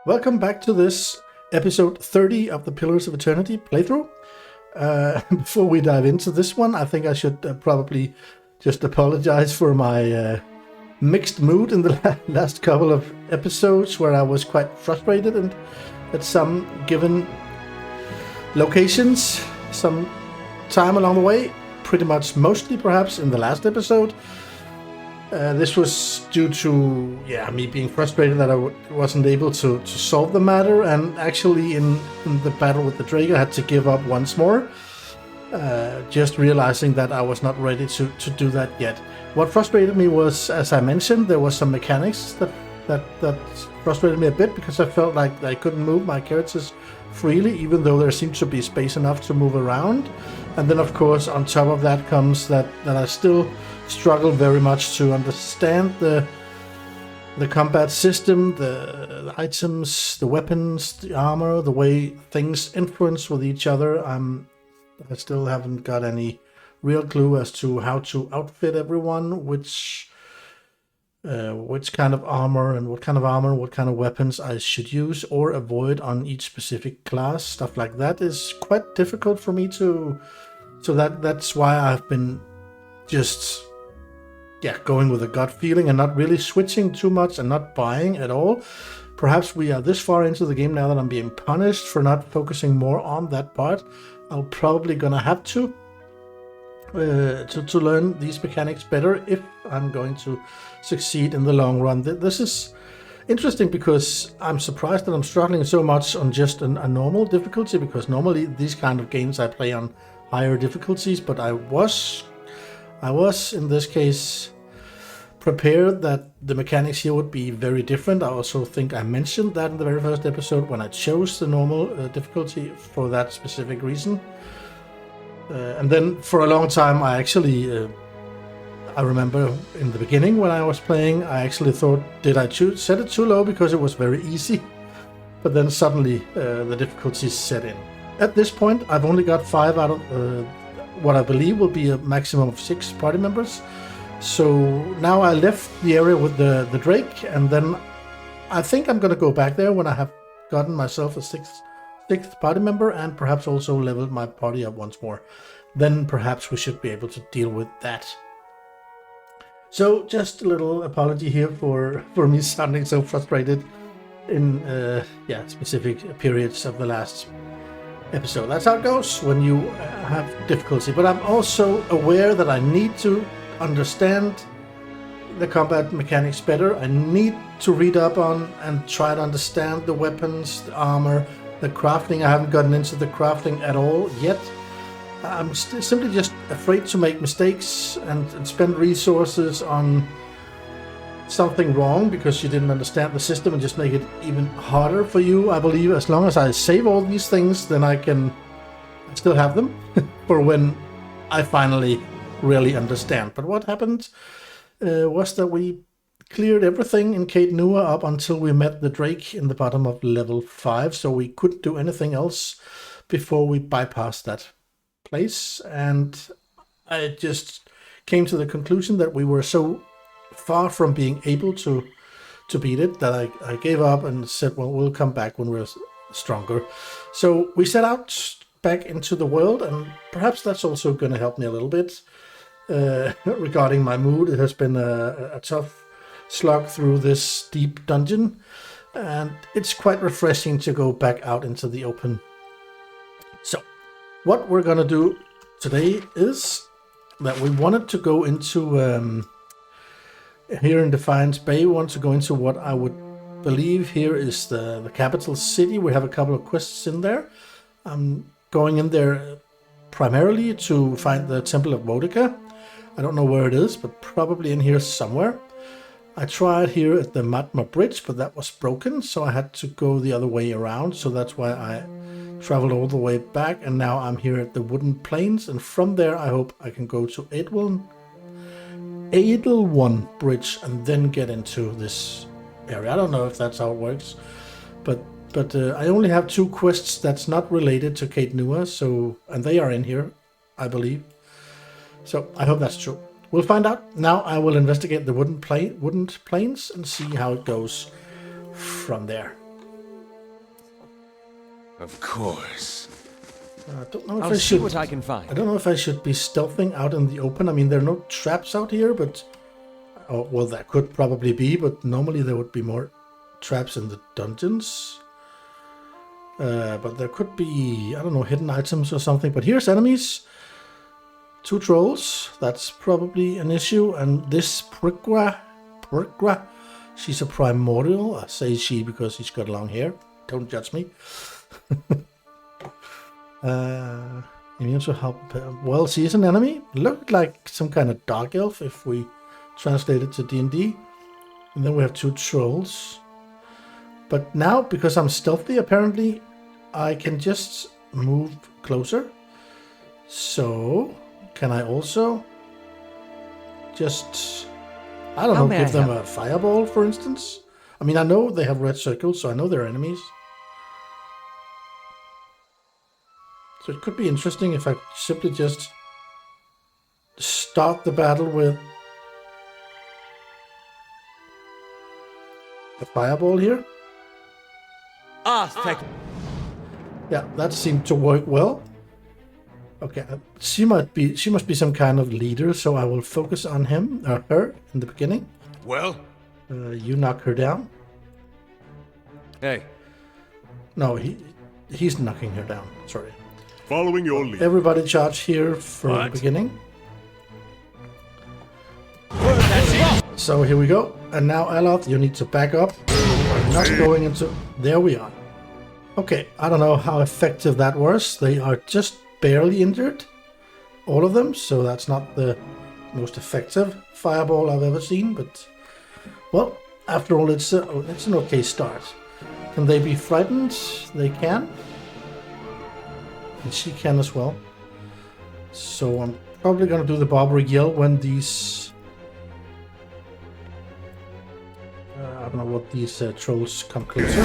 Welcome back to this episode 30 of the Pillars of Eternity playthrough. Before we dive into this one, I think I should probably just apologize for my mixed mood in the last couple of episodes where I was quite frustrated and at some given locations, some time along the way, pretty much mostly perhaps in the last episode. This was due to me being frustrated that I wasn't able to solve the matter, and actually in the battle with the Drake I had to give up once more, just realizing that I was not ready to do that yet. What frustrated me was, as I mentioned, there was some mechanics that frustrated me a bit because I felt like I couldn't move my characters freely, even though there seemed to be space enough to move around. And then of course on top of that comes that I still struggle very much to understand the combat system, the items, the weapons, the armor, the way things influence with each other. I still haven't got any real clue as to how to outfit everyone, which kind of armor and what kind of weapons I should use or avoid on each specific class. Stuff like that is quite difficult for me to. So that's why I've been just going with a gut feeling and not really switching too much and not buying at all. Perhaps we are this far into the game now that I'm being punished for not focusing more on that part. I'm probably gonna have to learn these mechanics better if I'm going to succeed in the long run. This is interesting because I'm surprised that I'm struggling so much on just a normal difficulty, because normally these kind of games I play on higher difficulties, but I was in this case prepared that the mechanics here would be very different. I also think I mentioned that in the very first episode when I chose the normal difficulty for that specific reason. And then for a long time I actually I remember in the beginning when I was playing, I actually thought, did I set it too low because it was very easy? But then suddenly the difficulties set in. At this point I've only got 5 out of what I believe will be a maximum of 6 party members. So now I left the area with the Drake, and then I think I'm going to go back there when I have gotten myself a sixth party member and perhaps also leveled my party up once more. Then perhaps we should be able to deal with that. So just a little apology here for me sounding so frustrated in specific periods of the last episode. That's how it goes when you have difficulty. But I'm also aware that I need to understand the combat mechanics better. I need to read up on and try to understand the weapons, the armor, the crafting. I haven't gotten into the crafting at all yet. I'm simply just afraid to make mistakes and spend resources on something wrong because you didn't understand the system and just make it even harder for you. I believe as long as I save all these things, then I can still have them for when I finally really understand. But what happened was that we cleared everything in Caed Nua up until we met the Drake in the bottom of level 5, so we couldn't do anything else before we bypassed that place. And I just came to the conclusion that we were so far from being able to beat it that I gave up and said, well, we'll come back when we're stronger. So we set out back into the world, and perhaps that's also going to help me a little bit regarding my mood. It has been a tough slog through this deep dungeon, and it's quite refreshing to go back out into the open. So what we're going to do today is that we wanted to go into here in Defiance Bay. We want to go into what I would believe here is the capital city. We have a couple of quests in there. I'm going in there primarily to find the Temple of Boudica. I don't know where it is, but probably in here somewhere. I tried here at the Matma Bridge, but that was broken, so I had to go the other way around. So that's why I traveled all the way back, and now I'm here at the Wooden Plains, and from there I hope I can go to Edelwon Bridge and then get into this area. I don't know if that's how it works, but I only have 2 quests that's not related to Caed Nua, so, and they are in here, I believe. So I hope that's true. We'll find out. Now I will investigate the Wooden Plains and see how it goes from there. Of course. I don't know if I'll I see should. what I can find. I don't know if I should be stealthing out in the open. I mean, there are no traps out here, but oh, well, there could probably be, but normally there would be more traps in the dungeons. But there could be, I don't know, hidden items or something. But here's enemies. 2 trolls. That's probably an issue. And this Prigwa, she's a primordial. I say she because she's got long hair. Don't judge me. Immune to help. Well, she's an enemy. Looked like some kind of dark elf if we translate it to D&D. And then we have 2 trolls. But now, because I'm stealthy, apparently, I can just move closer. So, can I also just, I don't know, give them a fireball, for instance? I mean, I know they have red circles, so I know they're enemies. So it could be interesting if I simply just start the battle with a fireball here. Ah, thank you. Yeah, that seemed to work well. Okay, she must be some kind of leader, so I will focus on him or her in the beginning. Well? You knock her down. Hey. No, he's knocking her down. Sorry. Following your lead. Everybody charge here for the beginning. So here we go. And now, Aloth, you need to back up. We're not going into... There we are. Okay, I don't know how effective that was. They are just barely injured. All of them. So that's not the most effective fireball I've ever seen. But, well, after all, it's an okay start. Can they be frightened? They can. And she can as well. So I'm probably going to do the barbaric yell when these... I don't know what these trolls come closer.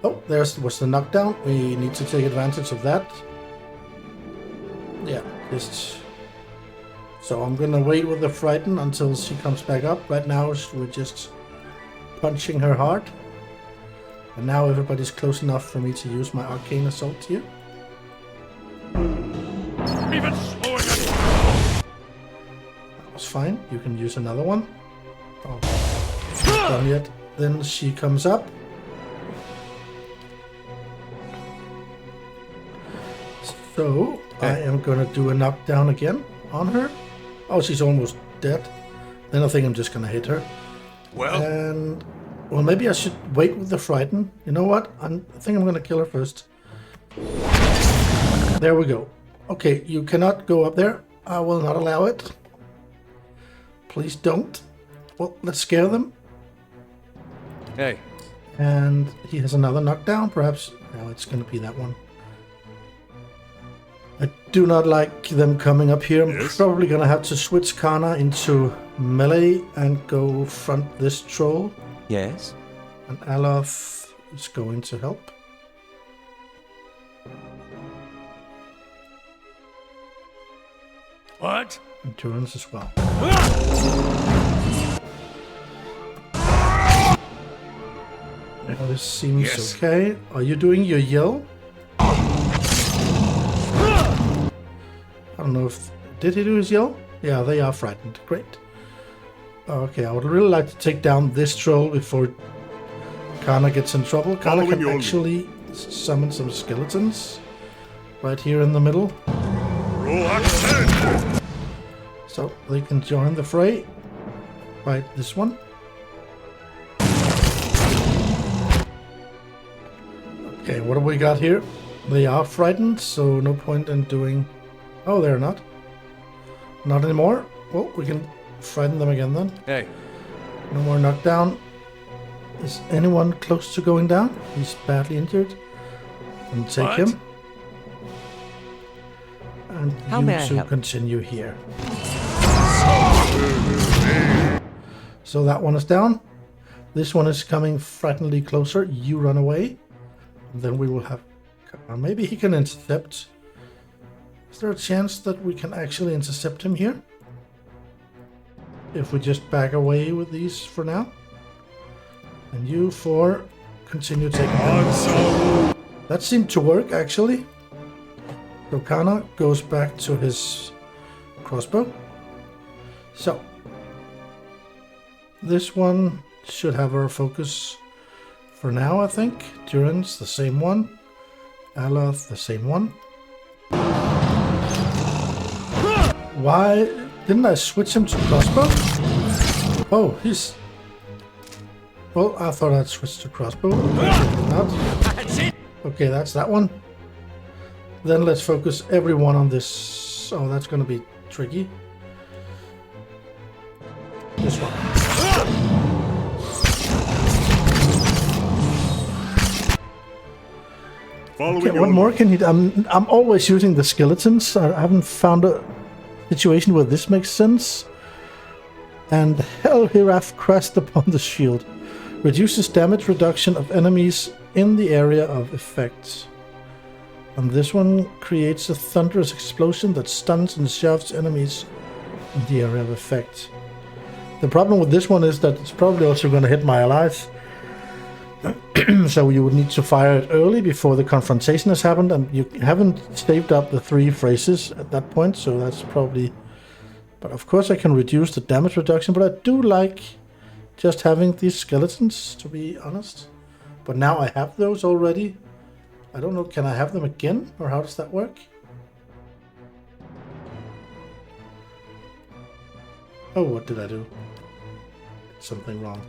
Oh, there was the knockdown. We need to take advantage of that. Yeah, just... So I'm going to wait with the frighten until she comes back up. Right now we're just punching her hard. And now everybody's close enough for me to use my arcane assault here. Even slower. That was fine. You can use another one. Oh, not done yet. Then she comes up. So I am gonna do a knockdown again on her. Oh, she's almost dead. Then I think I'm just gonna hit her. Well? And well, maybe I should wait with the frighten. You know what? I think I'm gonna kill her first. There we go. Okay, you cannot go up there. I will not allow it. Please don't. Well, let's scare them. Hey. And he has another knockdown. Perhaps no, it's gonna be that one. I do not like them coming up here. I'm probably gonna have to switch Kana into melee and go front this troll. Yes? And Aloth is going to help. What? Endurance as well. Now this seems okay. Are you doing your yell? I don't know if... Did he do his yell? Yeah, they are frightened. Great. Okay, I would really like to take down this troll before Kana gets in trouble. Kana can actually summon some skeletons right here in the middle. So they can join the fray. Right, this one. Okay, what have we got here? They are frightened, so no point in doing... Oh, they're not. Not anymore. Well, we can frighten them again then. Hey. No more knockdown. Is anyone close to going down? He's badly injured. And take him. And you two continue here. So that one is down. This one is coming frighteningly closer. You run away. Then we will have... Maybe he can intercept. Is there a chance that we can actually intercept him here? If we just back away with these for now. And you four continue taking them. That seemed to work, actually. So Kana goes back to his crossbow. So, this one should have our focus for now, I think. Durin's the same one. Aloth, the same one. Why didn't I switch him to crossbow? Oh, he's... Well, I thought I'd switch to crossbow. Not. Okay, that's that one. Then let's focus everyone on this. Oh, that's gonna be tricky. This one. Okay, what more can he do? I'm always using the skeletons. I haven't found a situation where this makes sense. And Helhirath crashed upon the shield. Reduces damage reduction of enemies in the area of effect. And this one creates a thunderous explosion that stuns and shoves enemies in the area of effect. The problem with this one is that it's probably also going to hit my allies. So you would need to fire it early before the confrontation has happened, and you haven't saved up the 3 phrases at that point, so that's probably... But of course I can reduce the damage reduction, but I do like just having these skeletons, to be honest. But now I have those already. I don't know, can I have them again, or how does that work? Oh, what did I do? Something wrong.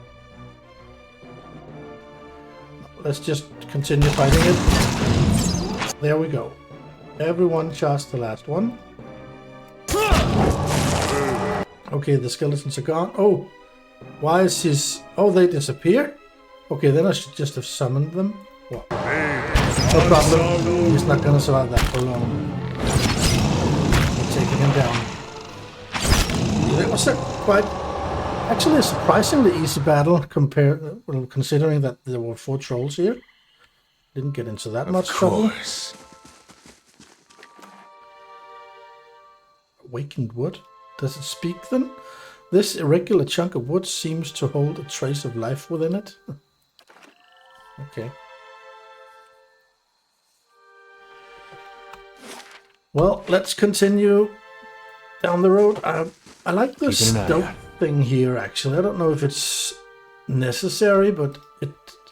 Let's just continue fighting it. There we go. Everyone charged the last one. Okay, the skeletons are gone. Oh, why is his... Oh, they disappear? Okay, then I should just have summoned them. What? No problem. He's not gonna survive that for long. We're taking him down. It was quite... Actually, a surprisingly easy battle considering that there were 4 trolls here. Didn't get into that much trouble. Of course. Awakened wood? Does it speak then? This irregular chunk of wood seems to hold a trace of life within it. Okay. Well, let's continue down the road. I like the stealth thing here, actually. I don't know if it's necessary, but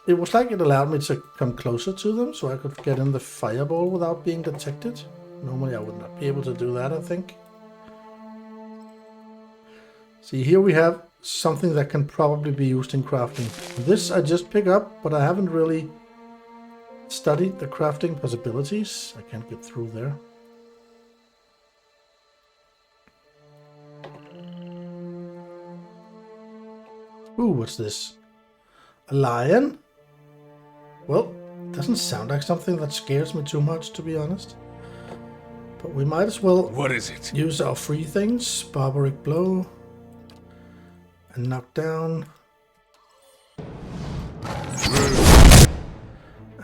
it was like it allowed me to come closer to them, so I could get in the fireball without being detected. Normally I would not be able to do that, I think. See, here we have something that can probably be used in crafting. This I just pick up, but I haven't really studied the crafting possibilities. I can't get through there. Ooh, what's this? A lion? Well, doesn't sound like something that scares me too much, to be honest. But we might as well... What is it? Use our free things. Barbaric Blow. And knock down.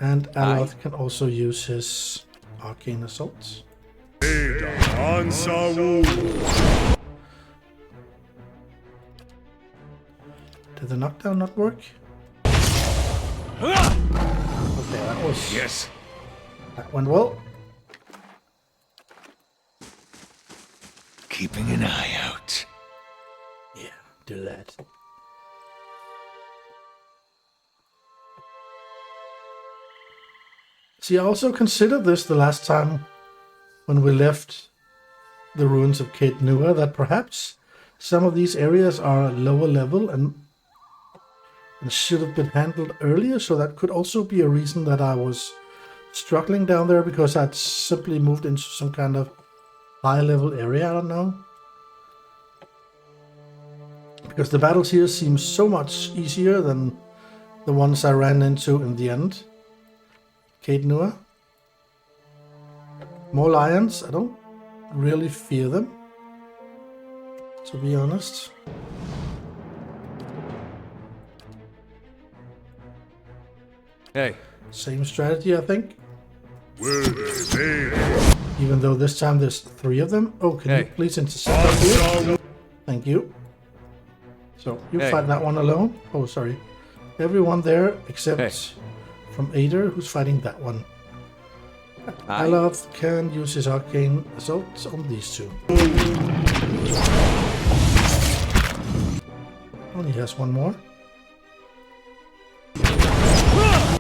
And Aloth can also use his Arcane Assault. Did the knockdown not work? Okay, that was... Yes. That went well. Keeping an eye out. Yeah, do that. See, I also considered this the last time when we left the ruins of Caed Nua, that perhaps some of these areas are lower level and should have been handled earlier, so that could also be a reason that I was struggling down there, because I'd simply moved into some kind of high level area, I don't know. Because the battles here seem so much easier than the ones I ran into in the end. Caed Nua. More lions, I don't really fear them, to be honest. Hey. Same strategy, I think. Even though this time there's 3 of them. Oh, can you please intercept up here? Thank you. So, you fight that one alone. Oh, sorry. Everyone there except from Ader, who's fighting that one. Aye. Aloth can use his arcane assault on these two. Only has one more. I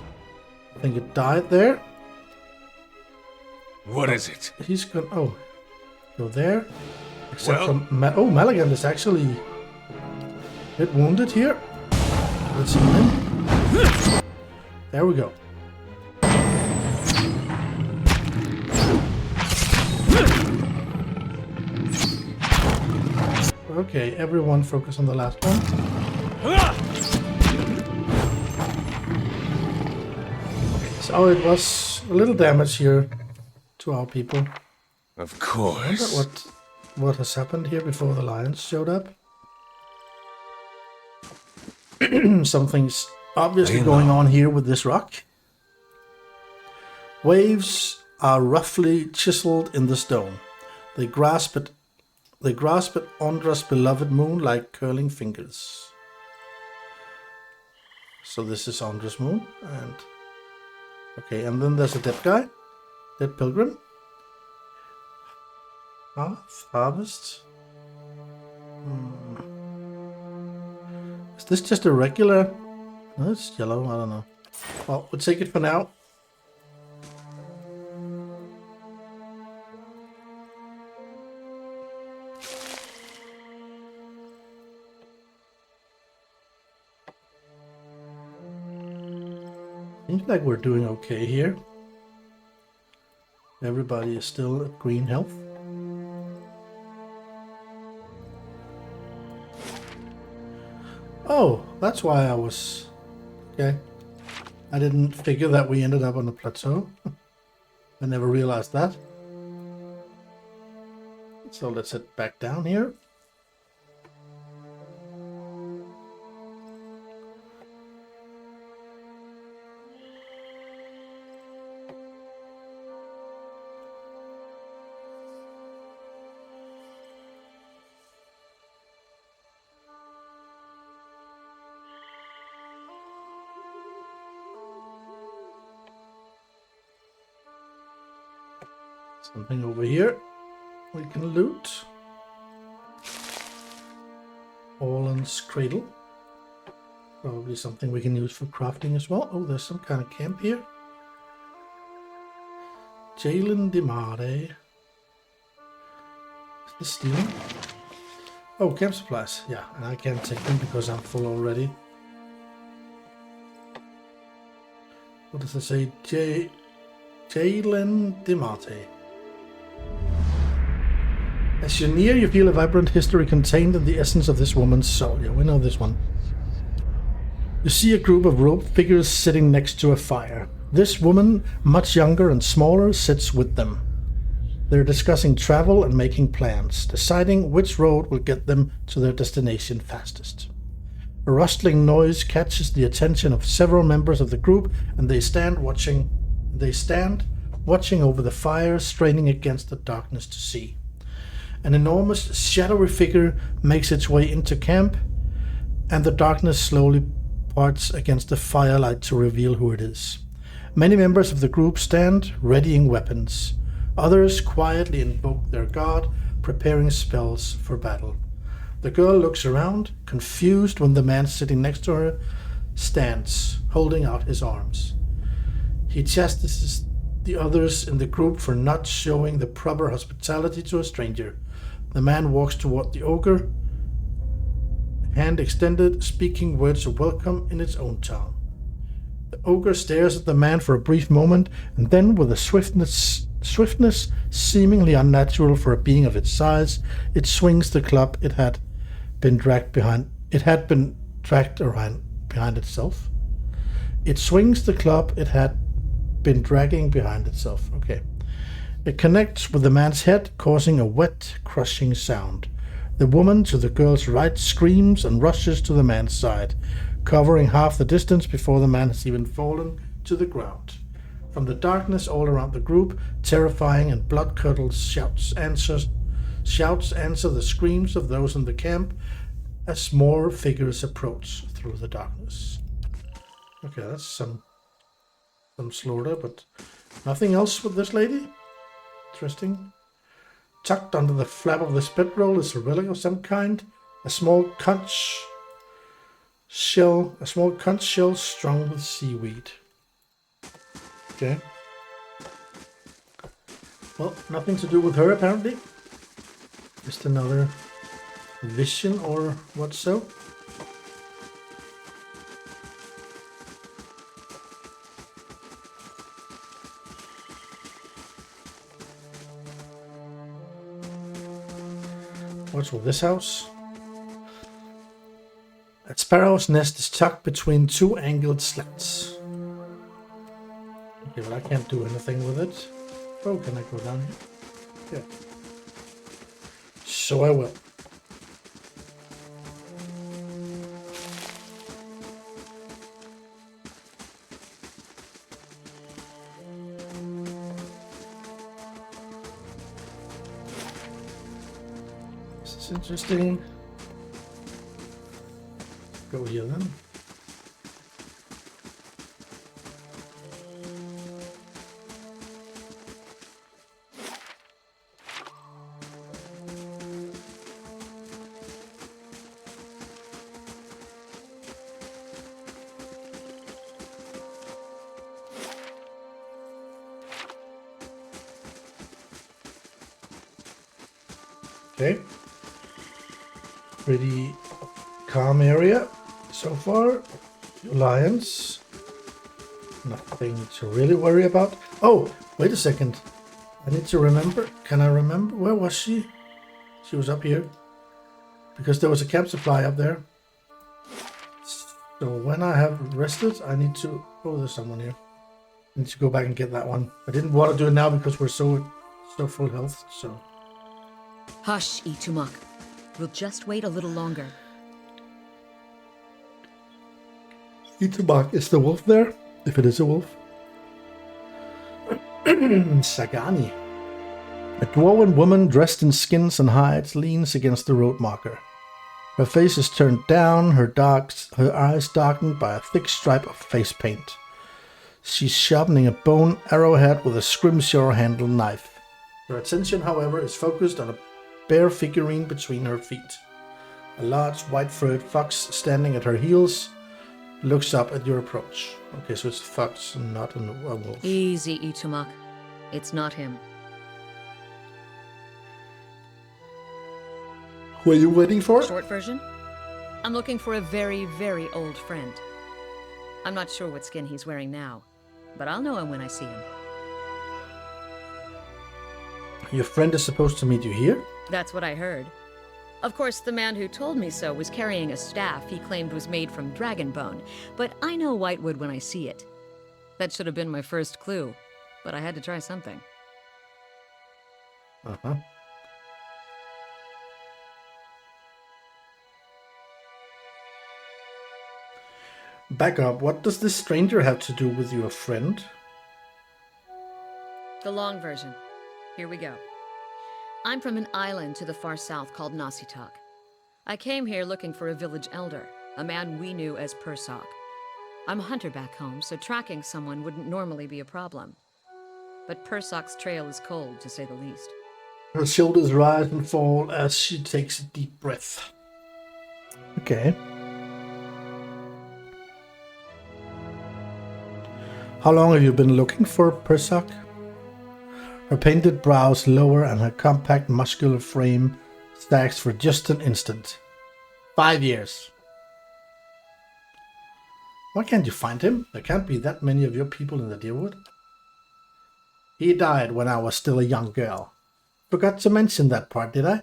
think it died there. What is it? He's gonna go there. Except Well- for Malagand is actually a bit wounded here. Let's see him. There we go. Okay, everyone focus on the last one. So it was a little damage here to our people. Of I course. wonder what has happened here before the lions showed up. Something's obviously going on here with this rock. Waves are roughly chiseled in the stone. They grasp at Ondra's beloved moon like curling fingers. So this is Ondra's moon, and okay, and then there's a dead guy, dead pilgrim. Harvest. Is this just a regular? No, it's yellow. I don't know. Well, we'll take it for now. Seems like we're doing okay here. Everybody is still at green health. Oh, that's why I was... Okay. I didn't figure that we ended up on a plateau. I never realized that. So let's head back down here. Something over here we can loot. Orland's cradle. Probably something we can use for crafting as well. Oh, there's some kind of camp here. Jalen Demare. Is this stealing? Oh, camp supplies. Yeah, and I can't take them because I'm full already. What does it say? Jalen Demare. As you near, you feel a vibrant history contained in the essence of this woman's soul. Yeah, we know this one. You see a group of robed figures sitting next to a fire. This woman, much younger and smaller, sits with them. They're discussing travel and making plans, deciding which road will get them to their destination fastest. A rustling noise catches the attention of several members of the group, and they stand watching over the fire, straining against the darkness to see. An enormous, shadowy figure makes its way into camp, and the darkness slowly parts against the firelight to reveal who it is. Many members of the group stand, readying weapons. Others quietly invoke their god, preparing spells for battle. The girl looks around, confused when the man sitting next to her stands, holding out his arms. He chastises the others in the group for not showing the proper hospitality to a stranger. The man walks toward the ogre, hand extended, speaking words of welcome in its own tongue. The ogre stares at the man for a brief moment, and then, with a swiftness seemingly unnatural for a being of its size, it swings the club it had been dragged around behind itself. It swings the club it had been dragging behind itself. Okay. It connects with the man's head, causing a wet, crushing sound. The woman to the girl's right screams and rushes to the man's side, covering half the distance before the man has even fallen to the ground. From the darkness all around the group, terrifying and blood-curdled shouts answer the screams of those in the camp as more figures approach through the darkness. Okay, that's some some slaughter, but nothing else with this lady. Interesting. Tucked under the flap of this bedroll is a relic of some kind. A small conch shell strung with seaweed. Okay. Well, nothing to do with her apparently. Just another vision or what so. What's with this house? A sparrow's nest is tucked between two angled slats. Okay, but I can't do anything with it. Oh, can I go down here? Yeah. So I will. This is interesting. Go here then. Okay. Pretty calm area so far. Few lions. Nothing to really worry about. Oh, wait a second. I need to remember. Can I remember? Where was she? She was up here. Because there was a camp supply up there. So when I have rested, I need to... Oh, there's someone here. I need to go back and get that one. I didn't want to do it now because we're so full health, so... Hush, Itumak. We'll just wait a little longer. Itumak, is the wolf there? If it is a wolf. Sagani. A dwarven woman dressed in skins and hides leans against the road marker. Her face is turned down, her eyes darkened by a thick stripe of face paint. She's sharpening a bone arrowhead with a scrimshaw-handled knife. Her attention, however, is focused on a bare figurine between her feet. A large white-furred fox standing at her heels looks up at your approach. Okay, so it's a fox and not a wolf. Easy, Itumak. It's not him. Who are you waiting for? Short version? I'm looking for a very, very old friend. I'm not sure what skin he's wearing now, but I'll know him when I see him. Your friend is supposed to meet you here? That's what I heard. Of course, the man who told me so was carrying a staff he claimed was made from dragon bone, but I know Whitewood when I see it. That should have been my first clue, but I had to try something. Uh-huh. Back up. What does this stranger have to do with your friend? The long version. Here we go. I'm from an island to the far south called Nasitak. I came here looking for a village elder, a man we knew as Persock. I'm a hunter back home, so tracking someone wouldn't normally be a problem. But Persock's trail is cold, to say the least. Her shoulders rise and fall as she takes a deep breath. Okay. How long have you been looking for Persock? Her painted brows lower and her compact muscular frame stacks for just an instant. 5 years. Why can't you find him? There can't be that many of your people in the Deerwood. He died when I was still a young girl. Forgot to mention that part, did I?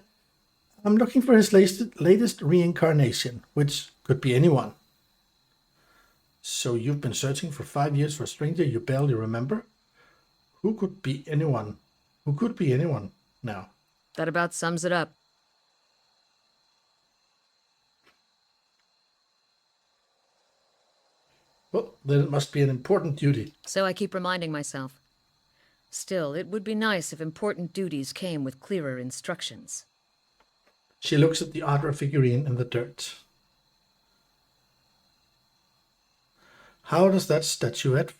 I'm looking for his latest reincarnation, which could be anyone. So you've been searching for 5 years for a stranger you barely remember? Who could be anyone? Who could be anyone now? That about sums it up. Well, then it must be an important duty. So I keep reminding myself. Still, it would be nice if important duties came with clearer instructions. She looks at the otter figurine in the dirt. How does that statuette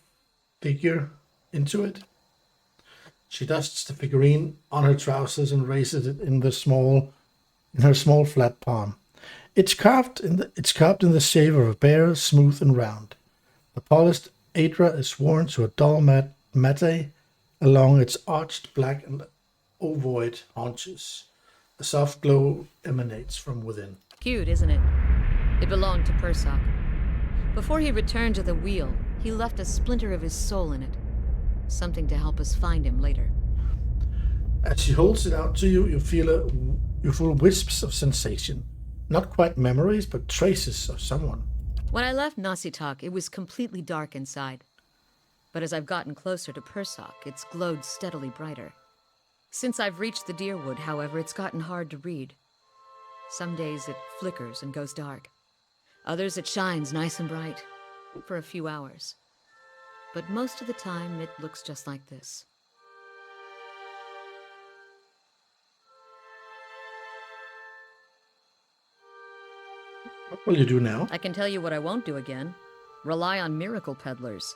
figure into it. She dusts the figurine on her trousers and raises it in her small flat palm. It's carved in the shape of a bear, smooth and round. The polished Adra is worn to a dull matte along its arched black and ovoid haunches. A soft glow emanates from within. Cute, isn't it? It belonged to Persoc. Before he returned to the wheel, he left a splinter of his soul in it. Something to help us find him later. As she holds it out to you, you feel wisps of sensation. Not quite memories, but traces of someone. When I left Nasitak, it was completely dark inside. But as I've gotten closer to Persoc, it's glowed steadily brighter. Since I've reached the Deerwood, however, it's gotten hard to read. Some days it flickers and goes dark. Others it shines nice and bright, for a few hours. But most of the time it looks just like this. What will you do now? I can tell you what I won't do again. Rely on miracle peddlers.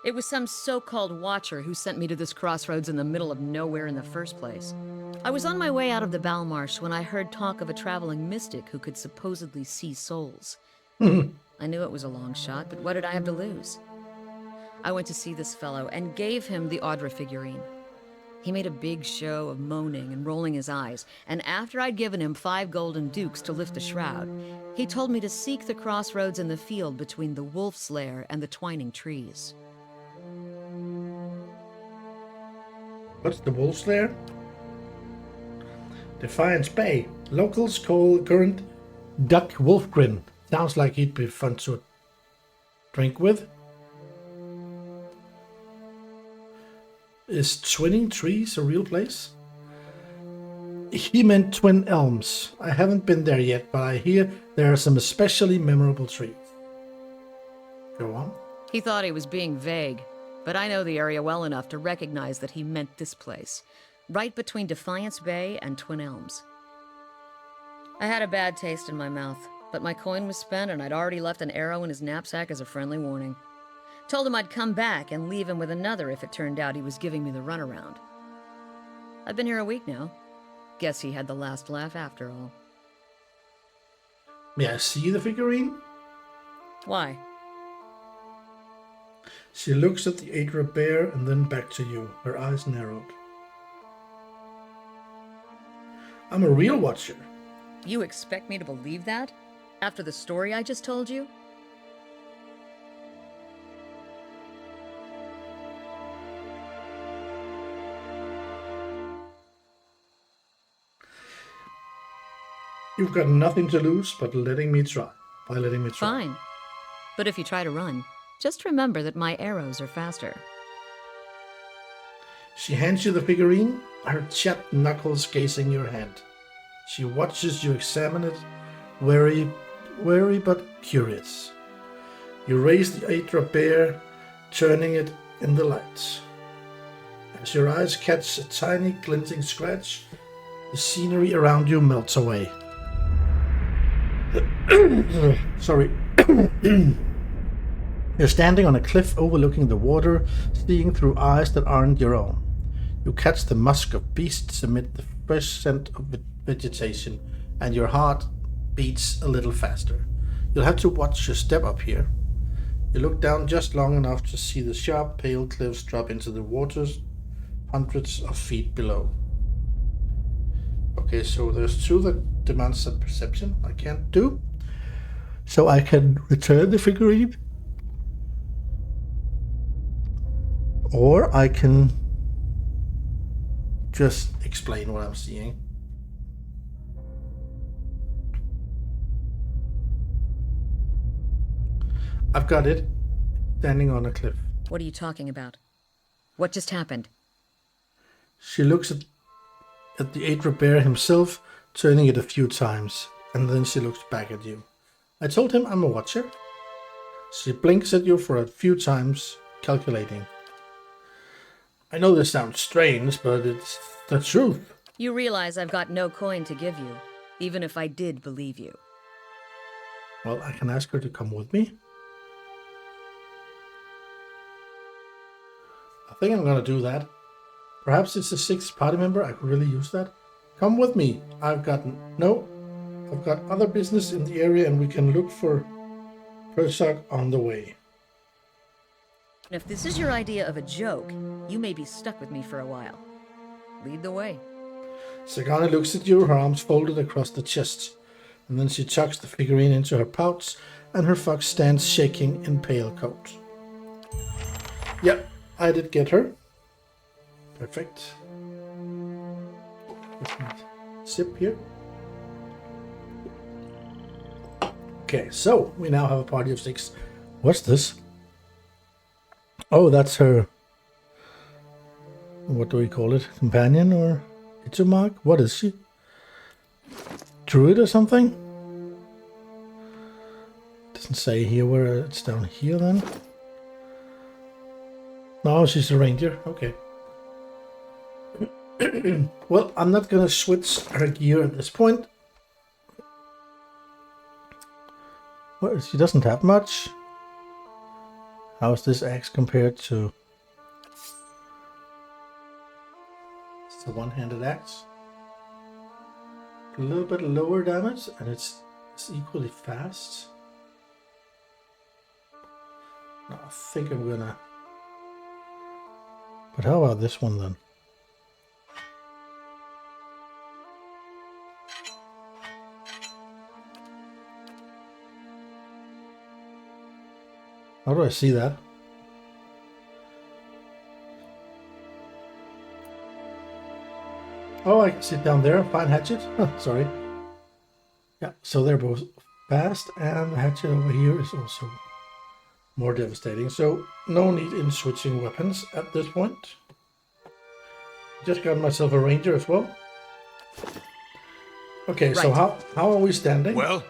It was some so-called watcher who sent me to this crossroads in the middle of nowhere in the first place. I was on my way out of the Balmarsh when I heard talk of a traveling mystic who could supposedly see souls. I knew it was a long shot, but what did I have to lose? I went to see this fellow and gave him the Audra figurine. He made a big show of moaning and rolling his eyes, and after I'd given him 5 golden dukes to lift the shroud, he told me to seek the crossroads in the field between the wolf's lair and the twining trees. What's the wolf's lair? Defiance Bay. Locals call current Duck Wolfgren. Sounds like he'd be fun to drink with. Is Twinning Trees a real place? He meant Twin Elms. I haven't been there yet, but I hear there are some especially memorable trees. Go on. He thought he was being vague, but I know the area well enough to recognize that he meant this place, right between Defiance Bay and Twin Elms. I had a bad taste in my mouth, but my coin was spent and I'd already left an arrow in his knapsack as a friendly warning. Told him I'd come back and leave him with another if it turned out he was giving me the runaround. I've been here a week now. Guess he had the last laugh after all. May I see the figurine? Why? She looks at the Adra bear and then back to you, her eyes narrowed. I'm a real watcher. You expect me to believe that? After the story I just told you? You've got nothing to lose but letting me try. Fine. But if you try to run, just remember that my arrows are faster. She hands you the figurine, her chapped knuckles gazing your hand. She watches you examine it, wary but curious. You raise the Adra bear, turning it in the lights. As your eyes catch a tiny glinting scratch, the scenery around you melts away. Sorry. You're standing on a cliff overlooking the water, seeing through eyes that aren't your own. You catch the musk of beasts amid the fresh scent of vegetation, and your heart beats a little faster. You'll have to watch your step up here. You look down just long enough to see the sharp, pale cliffs drop into the waters hundreds of feet below. Okay, so there's 2 that demand some perception I can't do. So I can return the figurine. Or I can just explain what I'm seeing. I've got it. Standing on a cliff. What are you talking about? What just happened? She looks at the Adra bear himself, turning it a few times, and then she looks back at you. I told him I'm a watcher. She blinks at you for a few times, calculating. I know this sounds strange, but it's the truth. You realize I've got no coin to give you, even if I did believe you. Well, I can ask her to come with me. I think I'm gonna do that. Perhaps it's a sixth party member. I could really use that. Come with me. I've got other business in the area, and we can look for Persak on the way. And if this is your idea of a joke, you may be stuck with me for a while. Lead the way. Sagana looks at you, her arms folded across the chest, and then she tucks the figurine into her pouch, and her fox stands shaking in pale coat. Yep, I did get her. Perfect. Sip here. Okay, so we now have a party of 6. What's this? Oh, that's her. What do we call it? Companion or Ichumark? What is she? Druid or something? Doesn't say here where it's down here then. No, she's a ranger. Okay. Well, I'm not gonna switch her gear at this point. Well, she doesn't have much. How's this axe compared to? It's a one-handed axe. A little bit lower damage, and it's equally fast. No, I think I'm gonna. But how about this one then? How do I see that? Oh, I can sit down there. Fine hatchet. Sorry. Yeah, so they're both fast, and the hatchet over here is also more devastating. So no need in switching weapons at this point. Just got myself a ranger as well. Okay, so how are we standing? Well,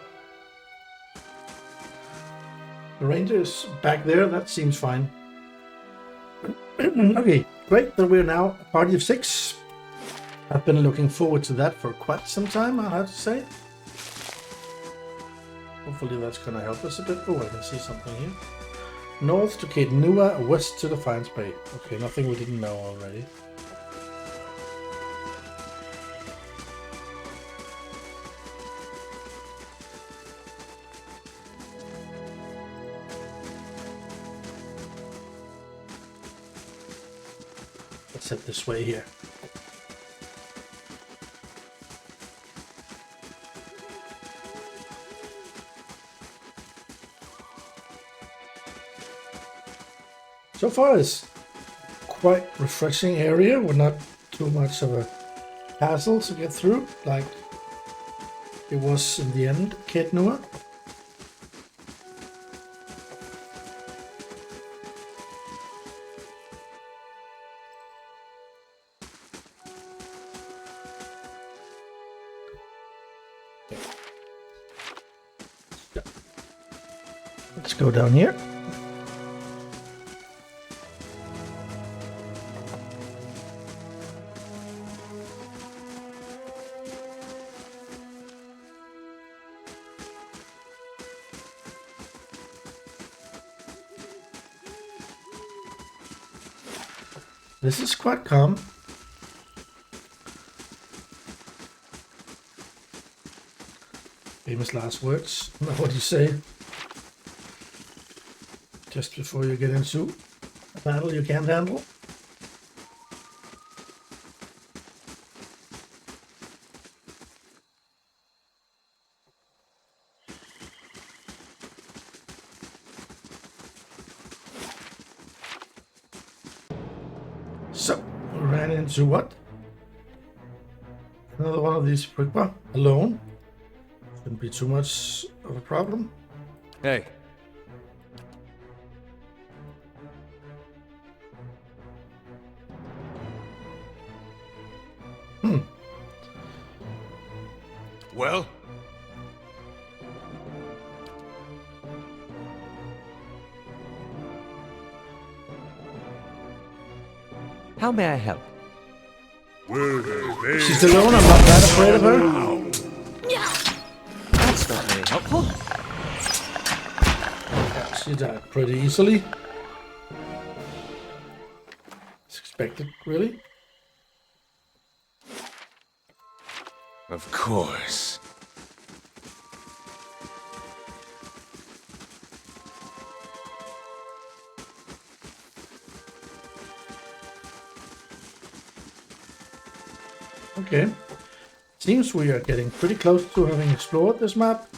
The ranger is back there. That seems fine. Okay, great. Then we're now a party of 6. I've been looking forward to that for quite some time, I have to say. Hopefully that's going to help us a bit. Oh, I can see something here. North to Cape Nua, west to Defiance Bay. Okay, nothing we didn't know already. Let's head this way here. So far, it's quite refreshing area. We're not too much of a hassle to get through, like it was in the end, Cape Nua. Let's go down here. This is quite calm. Famous last words. Not what you say just before you get into a battle you can't handle. So, we ran into what? Another one of these Prigba alone. Shouldn't be too much of a problem. Hey, well, how may I help? Were they She's alone, I'm not that afraid of her. That's not very helpful. She died pretty easily. expected, really. Of course. Okay. Seems we are getting pretty close to having explored this map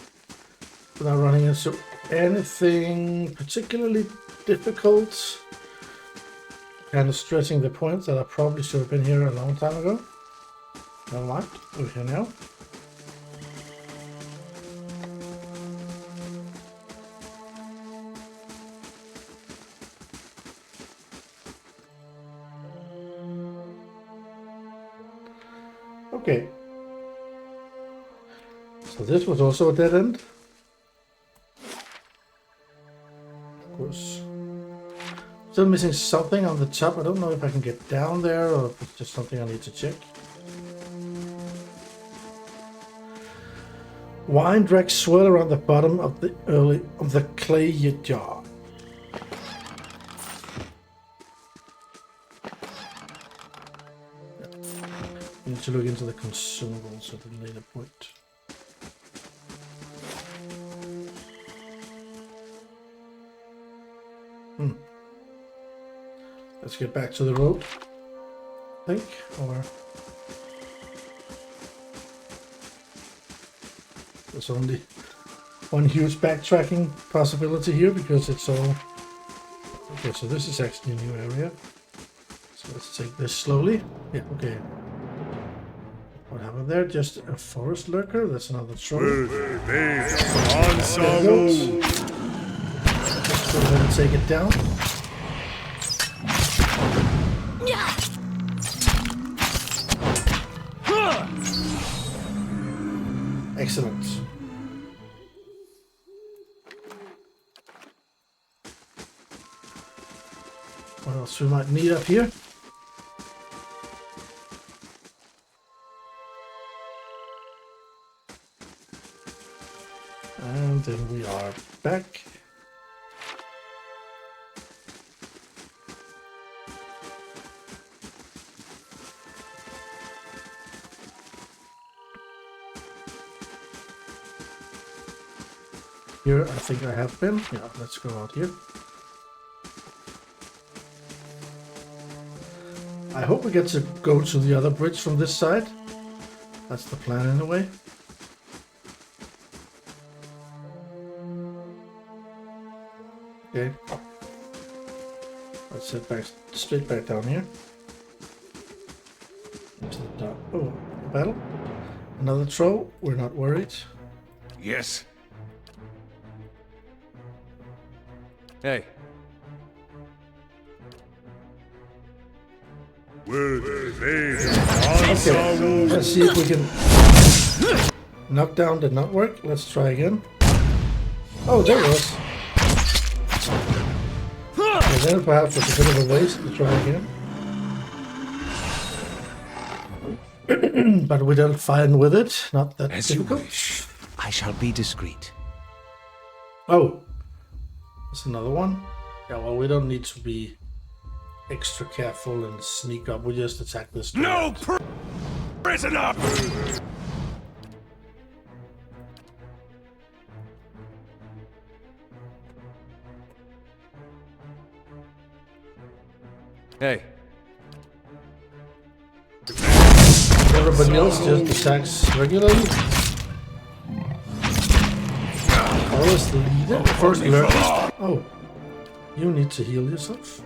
without running into anything particularly difficult. Kind of stressing the point that I probably should have been here a long time ago. Never mind, we're here now. Okay. So this was also a dead end. Of course. Still missing something on the top. I don't know if I can get down there or if it's just something I need to check. Wine dregs swirl around the bottom of the clay jar. Need to look into the consumables at a later point. Let's get back to the road, I think, or there's only one huge backtracking possibility here because it's all... Okay, so this is actually a new area. So let's take this slowly. Yeah, okay. What happened there? Just a forest lurker? That's another troll. Let's go ahead and take it down. Excellent. What else we might need up here? And then we are back. Here, I think I have been. Yeah, let's go out here. I hope we get to go to the other bridge from this side. That's the plan anyway. Okay. Let's head back, straight back down here. Into the dark. Oh, battle. Another troll. We're not worried. Yes. Hey, Okay, let's see if we can... Knockdown did not work. Let's try again. Oh, there it was. Okay, then perhaps it's a bit of a waste to try again. But we don't fine with it. Not that As you difficult. wish. I shall be discreet. Oh, there's another one. Yeah, well, we don't need to be extra careful and sneak up. We just attack this. No prisoner! Hey, Everybody else just attacks regularly. Follows the leader. First alert. Oh, you need to heal yourself.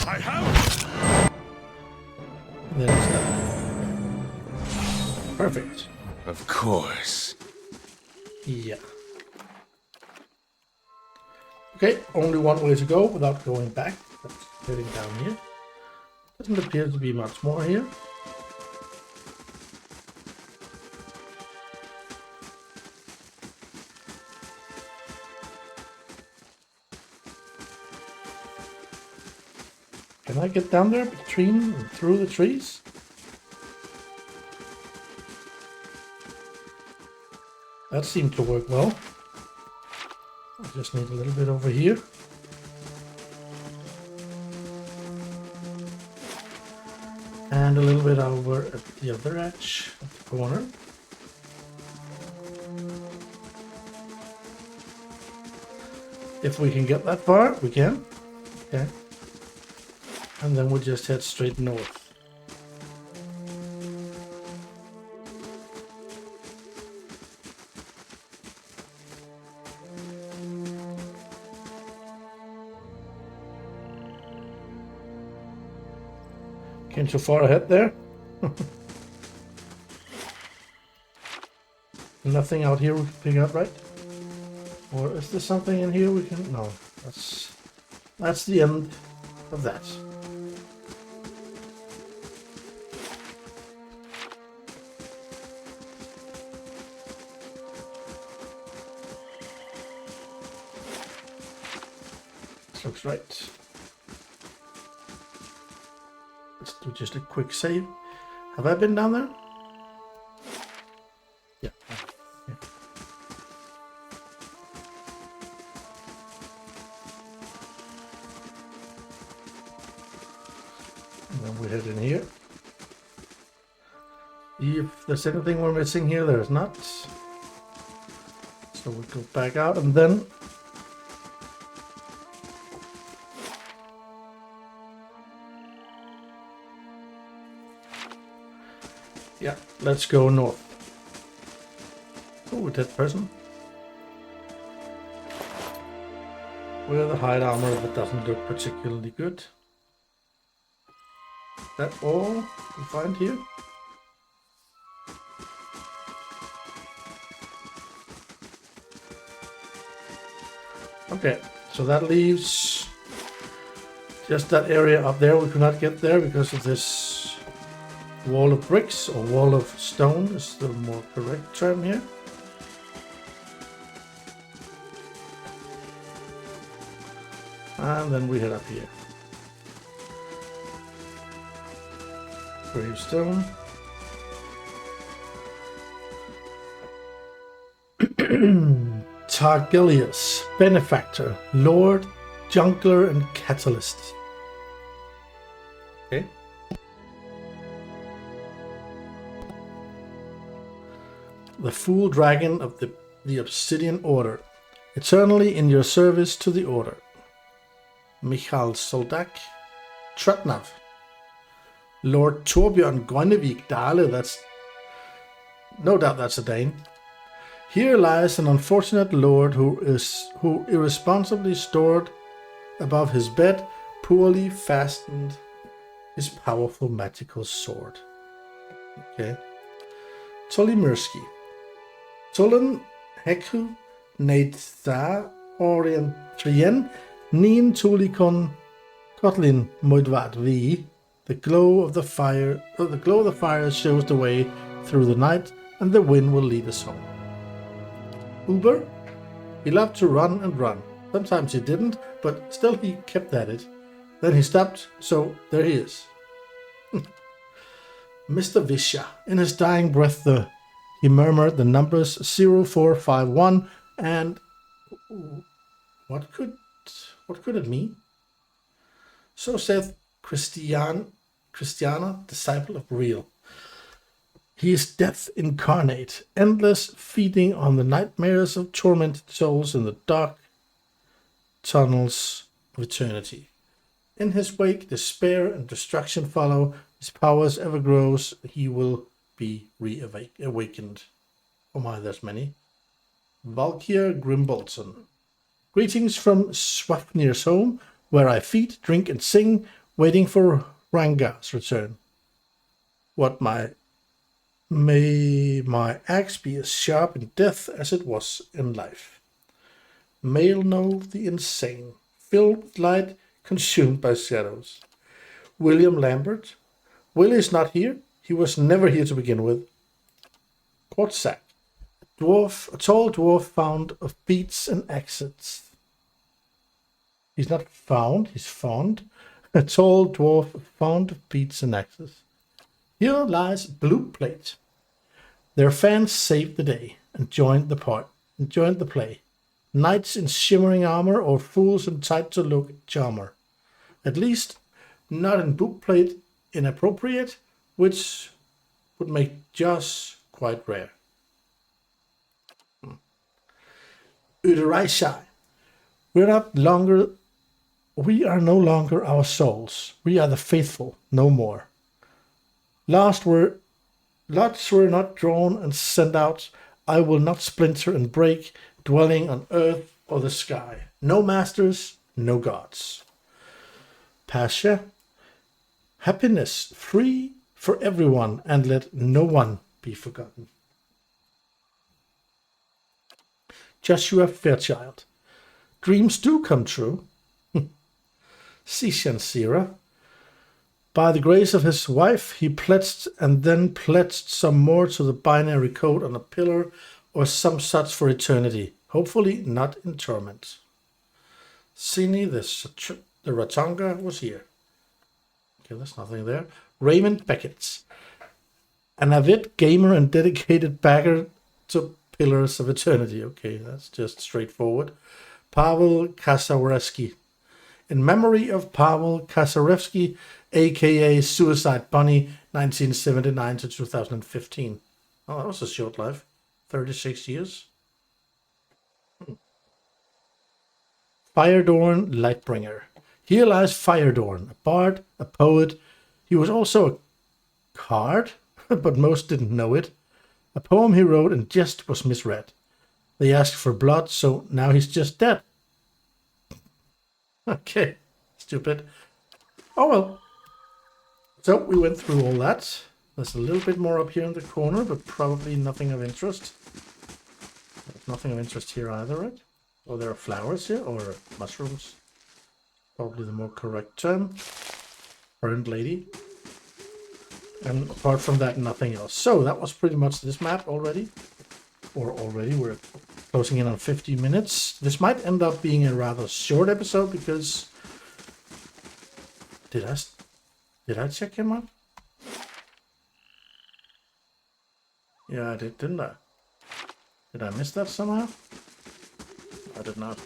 I have. There's that. Perfect. Of course. Yeah. Okay, only one way to go without going back. That's heading down here. Doesn't appear to be much more here. Can I get down there between and through the trees? That seemed to work well. I just need a little bit over here. And a little bit over at the other edge of the corner. If we can get that far, we can. Okay. And then we'll just head straight north. Came too far ahead there. Nothing out here we can pick up, right? Or is there something in here we can... No, that's the end of that. This looks right. Let's do just a quick save. Have I been down there? Yeah. Yeah. And then we head in here. If there's anything we're missing here, there's not. So we go back out and then yeah, let's go north. Oh, a dead person. With a hide armor that doesn't look particularly good. Is that all we find here? Okay, so that leaves just that area up there. We could not get there because of this wall of bricks, or wall of stone is the more correct term here. And then we head up here. Gravestone. Targelius, Benefactor, Lord, Jungler, and Catalyst. Okay. The Fool Dragon of the Obsidian Order, eternally in your service to the Order. Michael Soldak, Trutnav, Lord Torbjorn Grønnevik Dale, that's no doubt that's a Dane. Here lies an unfortunate lord who irresponsibly stored above his bed, poorly fastened his powerful magical sword. Okay. Tolimirski. Tolen Heku Neitha Orientrien Nin Tulikon Kotlin Moidvat V. The glow of the fire shows the way through the night, and the wind will lead us home. Uber? He loved to run and run. Sometimes he didn't, but still he kept at it. Then he stopped, so there he is. Mr. Visha. In his dying breath, he murmured the numbers 0451 and... What could it mean? So saith Christiana, disciple of Real. He is death incarnate, endless, feeding on the nightmares of tormented souls in the dark tunnels of eternity. In his wake, despair and destruction follow. His powers ever grows. He will be reawakened. Oh my, there's many. Valkyr Grimbolton. Greetings from Swafnir's home, where I feed, drink, and sing, waiting for Ranga's return. May my axe be as sharp in death as it was in life. Male know the insane, filled with light, consumed by shadows. William Lambert. Willie is not here. He was never here to begin with. Kortsak. A tall dwarf found of beats and axes. He's not found, he's fond. A tall dwarf fond of beats and axes. Here lies Blue Plate. Their fans saved the day and joined the play. Knights in shimmering armor or fools in tight-to-look armor. At least, not in Bookplate inappropriate, which would make Joss quite rare. Uderaishai. We are no longer our souls. We are the faithful, no more. Lots were not drawn and sent out. I will not splinter and break, dwelling on earth or the sky. No masters, no gods. Pasha. Happiness, free for everyone, and let no one be forgotten. Joshua Fairchild. Dreams do come true. Sishan Sira. By the grace of his wife, he pledged and then pledged some more to the binary code on a pillar or some such for eternity. Hopefully not in torment. Sini the Ratanga was here. Okay, there's nothing there. Raymond Beckett. An avid gamer and dedicated backer to Pillars of Eternity. Okay, that's just straightforward. Pavel Kasarevsky. In memory of Pavel Kasarevsky, aka Suicide Bunny, 1979 to 2015. Oh, that was a short life. 36 years. Firedorn Lightbringer. Here lies Firedorn, a bard, a poet. He was also a card, but most didn't know it. A poem he wrote and just was misread. They asked for blood, so now he's just dead. Okay, stupid. Oh well. So we went through all that. There's a little bit more up here in the corner, but probably nothing of interest. There's nothing of interest here either, right? Oh, there are flowers here, or mushrooms. Probably the more correct term. Burned lady. And apart from that, nothing else. So that was pretty much this map already. We're closing in on 50 minutes. This might end up being a rather short episode because... Did I check him out? Yeah, I did, didn't I? Did I miss that somehow? I did not.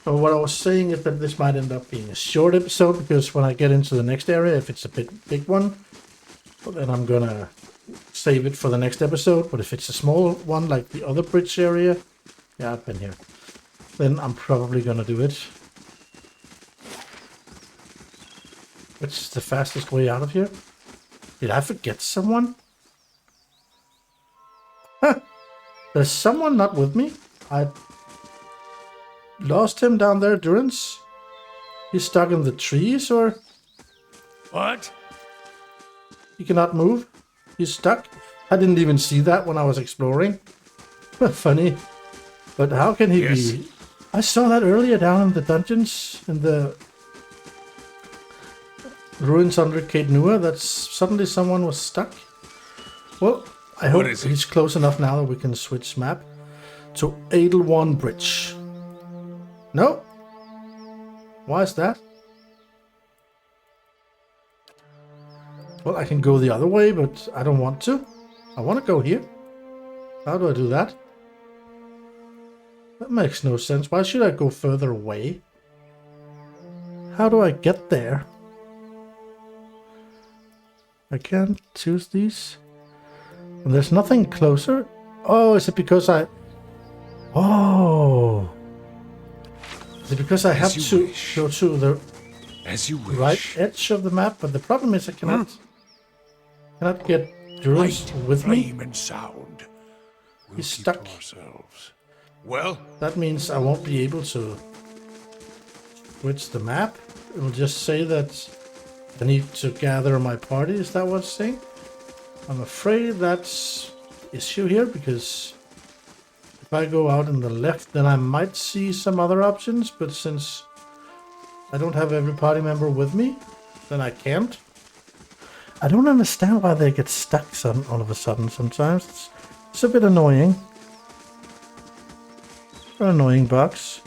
So what I was saying is that this might end up being a short episode because when I get into the next area, if it's a big one, well, then I'm gonna save it for the next episode. But if it's a small one like the other bridge area, yeah, I've been here, then I'm probably gonna do it. Which is the fastest way out of here? Did I forget someone? Huh. There's someone not with me. I lost him down there, Durance. He's stuck in the trees, or... What? He cannot move. He's stuck. I didn't even see that when I was exploring. Funny. But how can he be... I saw that earlier down in the dungeons, in the ruins under Caed Nua, that suddenly someone was stuck. Well, I hope he's close enough now that we can switch map to Edelwan Bridge. No? Why is that? Well, I can go the other way, but I don't want to. I want to go here. How do I do that? That makes no sense. Why should I go further away? How do I get there? I can't choose these. And there's nothing closer. Oh, is it because I... Oh... Is it because I have to go to the right edge of the map? But the problem is I cannot get Durance with me. And sound. He's stuck. Well, that means I won't be able to switch the map. It will just say that I need to gather my party. Is that what it's saying? I'm afraid that's issue here because if I go out in the left, then I might see some other options, but since I don't have every party member with me, then I can't. I don't understand why they get stuck all of a sudden sometimes. It's a bit annoying. An annoying box.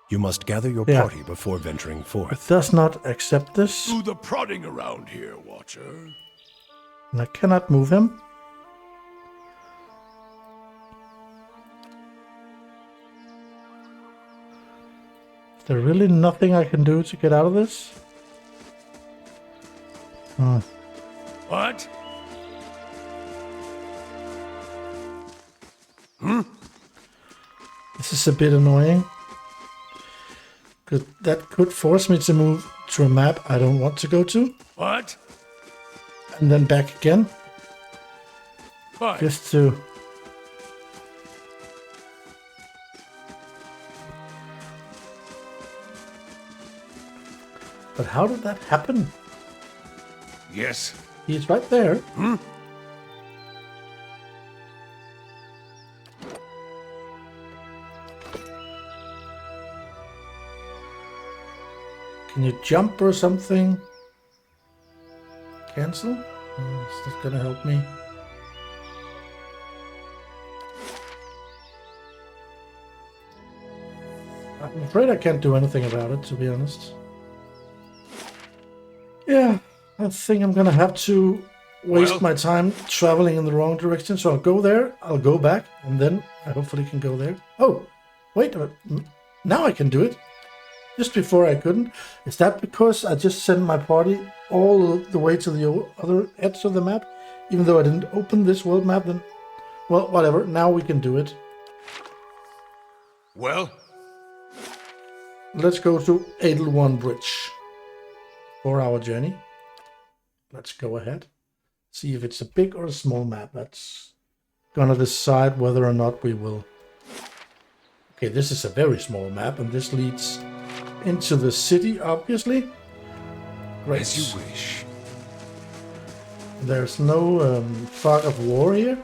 You must gather your party before venturing forth. It does not accept this. do the prodding around here, Watcher. And I cannot move him. There really nothing I can do to get out of this? What? This is a bit annoying. That could force me to move to a map I don't want to go to. What? And then back again. Fine. Just to... But how did that happen? Yes. He's right there. Can you jump or something? Cancel? Oh, is that gonna help me? I'm afraid I can't do anything about it, to be honest. Yeah, I think I'm gonna have to waste my time traveling in the wrong direction. So I'll go there, I'll go back, and then I hopefully can go there. Oh, wait a minute. Now I can do it. Just before I couldn't. Is that because I just sent my party all the way to the other edge of the map? Even though I didn't open this world map, then... Well, whatever. Now we can do it. Well, Let's go to Edelwan Bridge. For our journey. Let's go ahead. See if it's a big or a small map. That's gonna decide whether or not we will... Okay, this is a very small map, and this leads into the city, obviously. Great. as you wish. There's no fog of war here.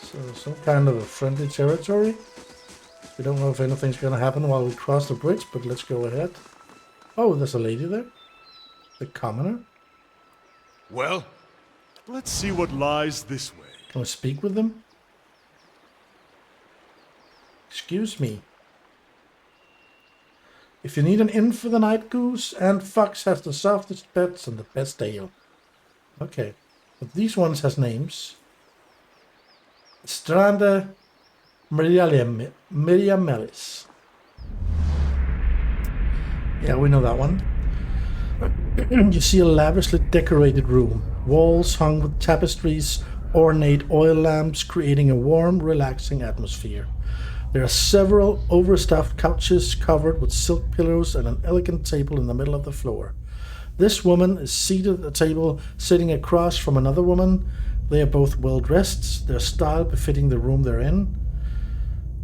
So some kind of a friendly territory. We don't know if anything's gonna happen while we cross the bridge, but let's go ahead. Oh, there's a lady there. The commoner. Well, Let's see what lies this way. Can we speak with them? Excuse me. If you need an inn for the night, Goose, and Fox has the softest beds and the best ale. Okay, but these ones has names. Stranda Miriamelis. Yeah, we know that one. You see a lavishly decorated room. Walls hung with tapestries, ornate oil lamps, creating a warm, relaxing atmosphere. There are several overstuffed couches covered with silk pillows and an elegant table in the middle of the floor. This woman is seated at the table, sitting across from another woman. They are both well dressed, their style befitting the room they're in.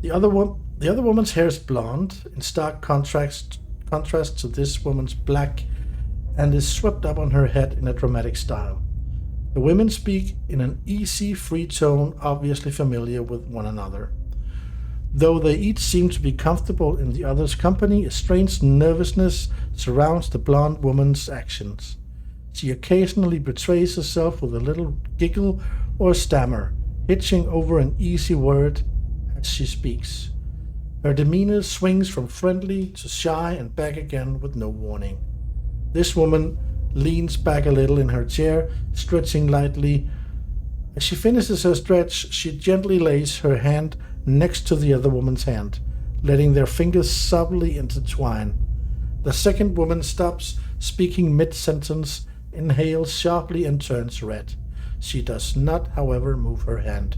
The other woman's hair is blonde, in stark contrast to this woman's black, and is swept up on her head in a dramatic style. The women speak in an easy, free tone, obviously familiar with one another. Though they each seem to be comfortable in the other's company, a strange nervousness surrounds the blonde woman's actions. She occasionally betrays herself with a little giggle or stammer, hitching over an easy word as she speaks. Her demeanor swings from friendly to shy and back again with no warning. This woman leans back a little in her chair, stretching lightly. As she finishes her stretch, she gently lays her hand next to the other woman's hand, letting their fingers subtly intertwine. The second woman stops, speaking mid-sentence, inhales sharply and turns red. She does not, however, move her hand.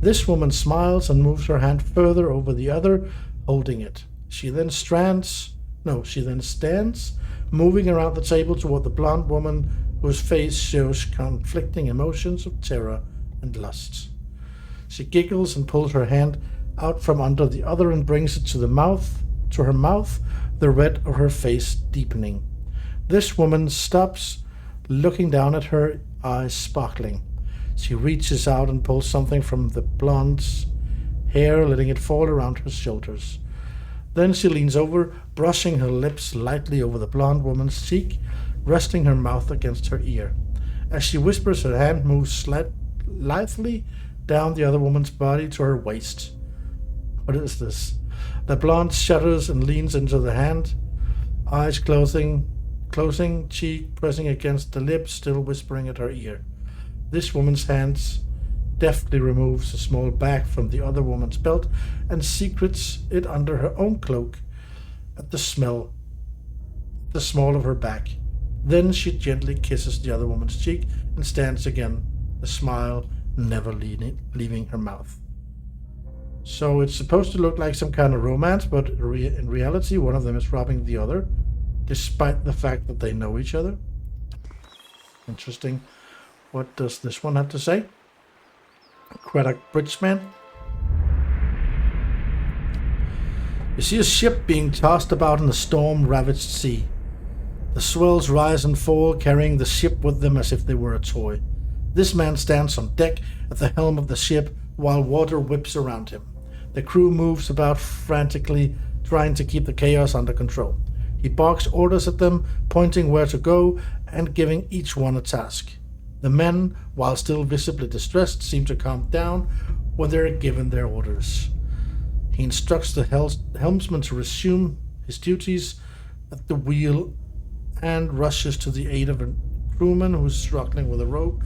This woman smiles and moves her hand further over the other, holding it. She then stands, moving around the table toward the blonde woman, whose face shows conflicting emotions of terror and lust. She giggles and pulls her hand out from under the other and brings it to her mouth, the red of her face deepening. This woman stops, looking down at her, eyes sparkling. She reaches out and pulls something from the blonde's hair, letting it fall around her shoulders. Then she leans over, brushing her lips lightly over the blonde woman's cheek, resting her mouth against her ear. As she whispers, her hand moves lightly down the other woman's body to her waist. What is this? The blonde shudders and leans into the hand, eyes closing, cheek pressing against the lips, still whispering at her ear. This woman's hands deftly removes a small bag from the other woman's belt and secretes it under her own cloak at the small of her back. Then she gently kisses the other woman's cheek and stands again, the smile never leaving her mouth. So it's supposed to look like some kind of romance, but in reality one of them is robbing the other, despite the fact that they know each other. Interesting. What does this one have to say? Craddock Bridgeman. You see a ship being tossed about in a storm-ravaged sea. The swells rise and fall, carrying the ship with them as if they were a toy. This man stands on deck at the helm of the ship while water whips around him. The crew moves about frantically, trying to keep the chaos under control. He barks orders at them, pointing where to go and giving each one a task. The men, while still visibly distressed, seem to calm down when they are given their orders. He instructs the helmsman to resume his duties at the wheel and rushes to the aid of a crewman who is struggling with a rope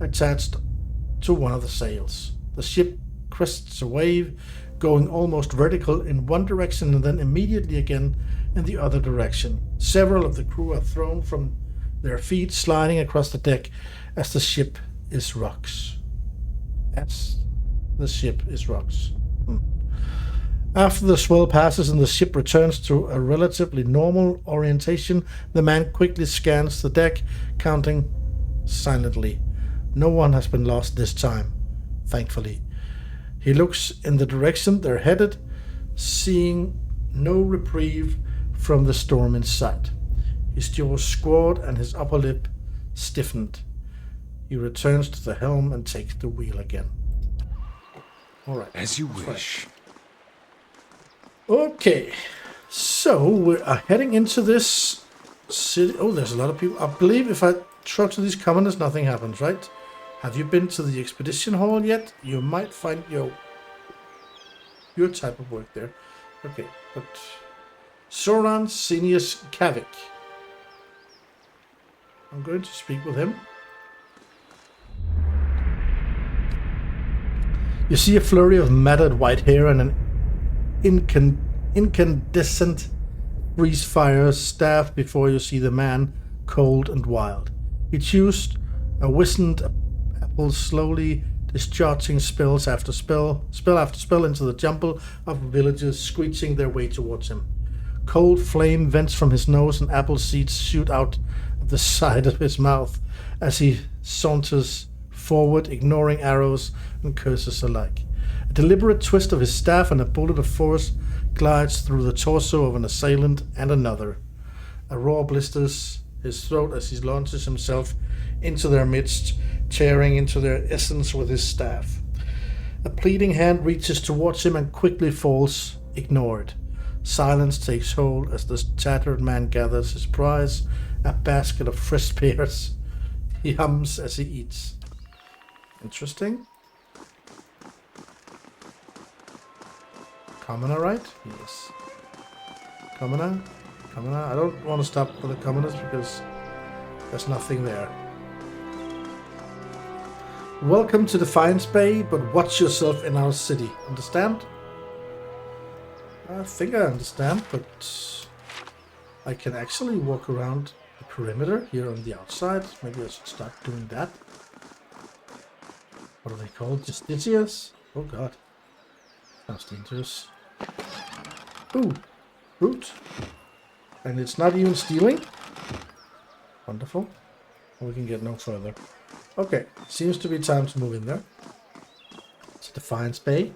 attached to one of the sails. The ship crests a wave, going almost vertical in one direction and then immediately again in the other direction. Several of the crew are thrown from their feet, sliding across the deck as the ship is rocks. After the swell passes and the ship returns to a relatively normal orientation, the man quickly scans the deck, counting silently. No one has been lost this time, thankfully. He looks in the direction they're headed, seeing no reprieve from the storm in sight. His jaws squared and his upper lip stiffened. He returns to the helm and takes the wheel again. All right. As you wish. Okay, so we are heading into this city. Oh, there's a lot of people. I believe if I talk to these commoners, nothing happens, right? Have you been to the expedition hall yet? You might find your type of work there. Okay, but Soran Senius Kavik. I'm going to speak with him. You see a flurry of matted white hair and an incandescent freeze-fire staff before you see the man, cold and wild. He chews a wizened apple, slowly discharging spell after spell into the jumble of villagers screeching their way towards him. Cold flame vents from his nose and apple seeds shoot out of the side of his mouth as he saunters forward, ignoring arrows and curses alike. A deliberate twist of his staff and a bullet of force glides through the torso of an assailant and another. A roar blisters his throat as he launches himself into their midst, tearing into their essence with his staff. A pleading hand reaches towards him and quickly falls, ignored. Silence takes hold as the tattered man gathers his prize, a basket of fresh pears. He hums as he eats. Interesting. Commoner, right? Yes. Commoner? I don't want to stop for the commoners because there's nothing there. Welcome to Defiance Bay, but watch yourself in our city. Understand? I think I understand, but I can actually walk around the perimeter here on the outside. Maybe I should start doing that. What are they called? Justicias? Oh god. Sounds dangerous. Ooh, root. And it's not even stealing? Wonderful. We can get no further. Okay, seems to be time to move in there. It's Defiance Bay.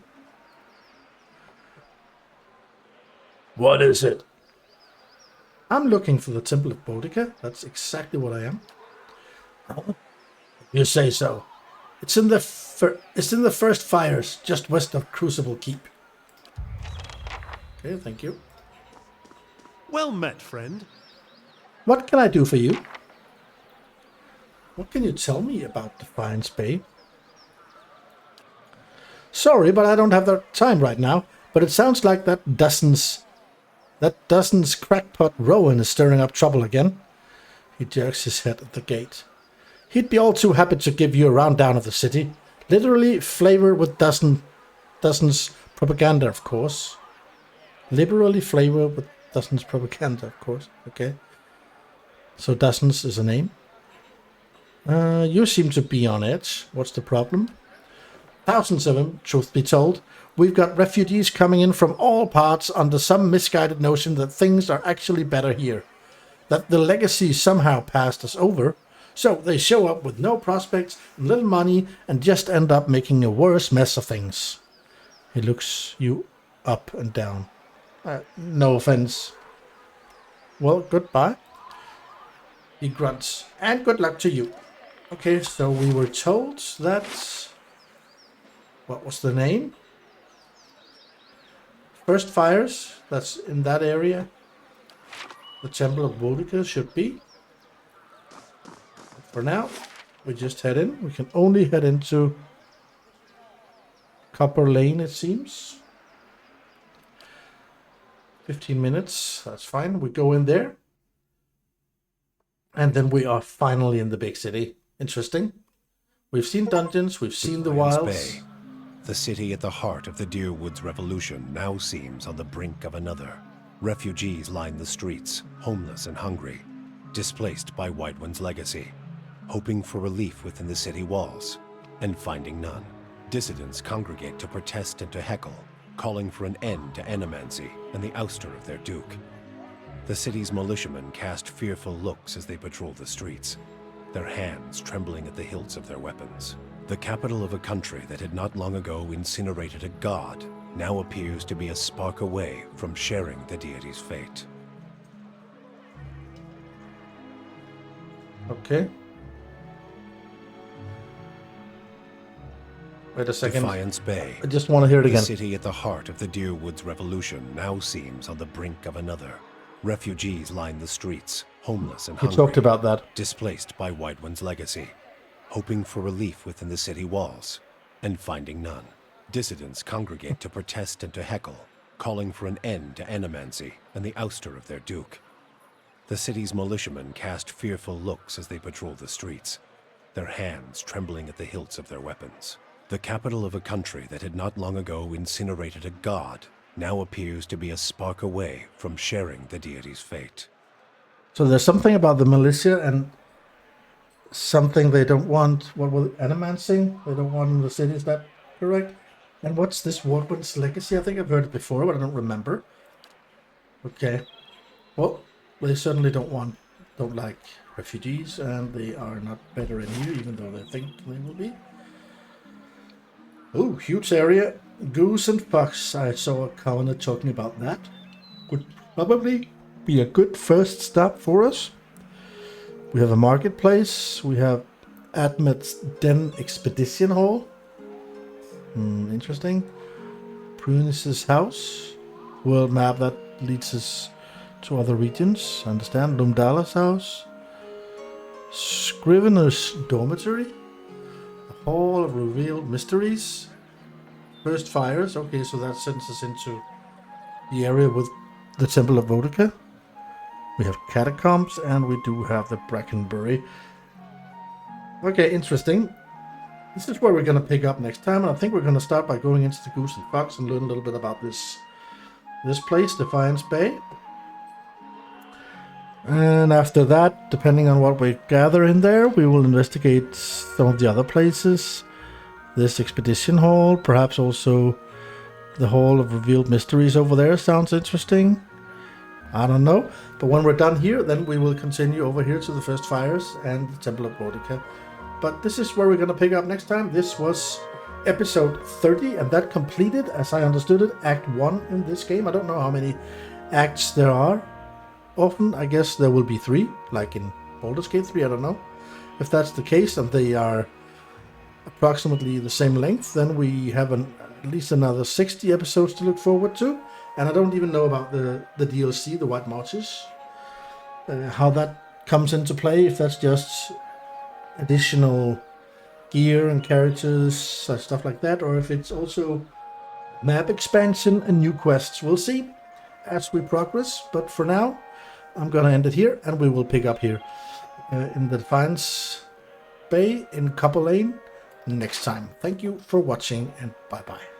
What is it? I'm looking for the Temple of Boudica. That's exactly what I am. Oh, you say so. It's in the first fires, just west of Crucible Keep. Okay, thank you. Well met, friend. What can I do for you? What can you tell me about Defiance Bay? Sorry, but I don't have the time right now. But it sounds like that dozen's crackpot Rowan is stirring up trouble again. He jerks his head at the gate. He'd be all too happy to give you a rundown of the city. Literally flavored with dozens propaganda, of course. Liberally flavored with dozens propaganda, of course. Okay. So dozens is a name. You seem to be on edge. What's the problem? Thousands of them, truth be told. We've got refugees coming in from all parts under some misguided notion that things are actually better here. That the legacy somehow passed us over. So they show up with no prospects and little money and just end up making a worse mess of things. He looks you up and down. No offense. Well, goodbye. He grunts. And good luck to you. Okay, so we were told that... What was the name? First Fires. That's in that area. The Temple of Boudica should be. For now, we just head in. We can only head into Copper Lane, it seems. 15 minutes, that's fine. We go in there. And then we are finally in the big city. Interesting. We've seen dungeons, we've seen the Defiance wilds. Bay, the city at the heart of the Deerwoods Revolution, now seems on the brink of another. Refugees line the streets, homeless and hungry, displaced by Whiteone's legacy, hoping for relief within the city walls, and finding none. Dissidents congregate to protest and to heckle, calling for an end to Animancy and the ouster of their duke. The city's militiamen cast fearful looks as they patrol the streets, their hands trembling at the hilts of their weapons. The capital of a country that had not long ago incinerated a god now appears to be a spark away from sharing the deity's fate. Okay. Wait a second. Defiance Bay, I just want to hear it the again. city at the heart of the Deerwoods Revolution, now seems on the brink of another. Refugees line the streets, homeless and We hungry, talked about that. displaced by Whiteone's legacy, hoping for relief within the city walls, and finding none. Dissidents congregate to protest and to heckle, calling for an end to Animancy and the ouster of their duke. The city's militiamen cast fearful looks as they patrol the streets, their hands trembling at the hilts of their weapons. The capital of a country that had not long ago incinerated a god now appears to be a spark away from sharing the deity's fate. So there's something about the militia and something they don't want. What will Animancy? They don't want in the city, is that correct? And what's this Whiteone's legacy? I think I've heard it before, but I don't remember. Okay. Well, they certainly don't like refugees, and they are not better in here, even though they think they will be. Oh, huge area. Goose and fox. I saw a commoner talking about that. Would probably be a good first stop for us. We have a marketplace. We have Admet's Den Expedition Hall. Interesting. Prunus's house. World map that leads us to other regions. I understand. Lumdala's house. Scrivener's dormitory. The Hall of Revealed Mysteries. First Fires. Okay, so that sends us into the area with the Temple of Boudica. We have catacombs, and we do have the Brackenbury. Okay, interesting. This is where we're going to pick up next time, and I think we're going to start by going into the Goose and Fox and learn a little bit about this place, Defiance Bay. And after that, depending on what we gather in there, we will investigate some of the other places. This expedition hall, perhaps also the Hall of Revealed Mysteries over there sounds interesting. I don't know. But when we're done here, then we will continue over here to the First Fires and the Temple of Boudica. But this is where we're going to pick up next time. This was episode 30, and that completed, as I understood it, Act 1 in this game. I don't know how many acts there are. Often, I guess there will be 3, like in Baldur's Gate 3, I don't know. If that's the case, and they are approximately the same length, then we have at least another 60 episodes to look forward to. And I don't even know about the DLC, the White Marches, how that comes into play, if that's just additional gear and characters, stuff like that, or if it's also map expansion and new quests. We'll see as we progress, but for now, I'm going to end it here, and we will pick up here in the Defiance Bay in Copper Lane next time. Thank you for watching, and bye bye.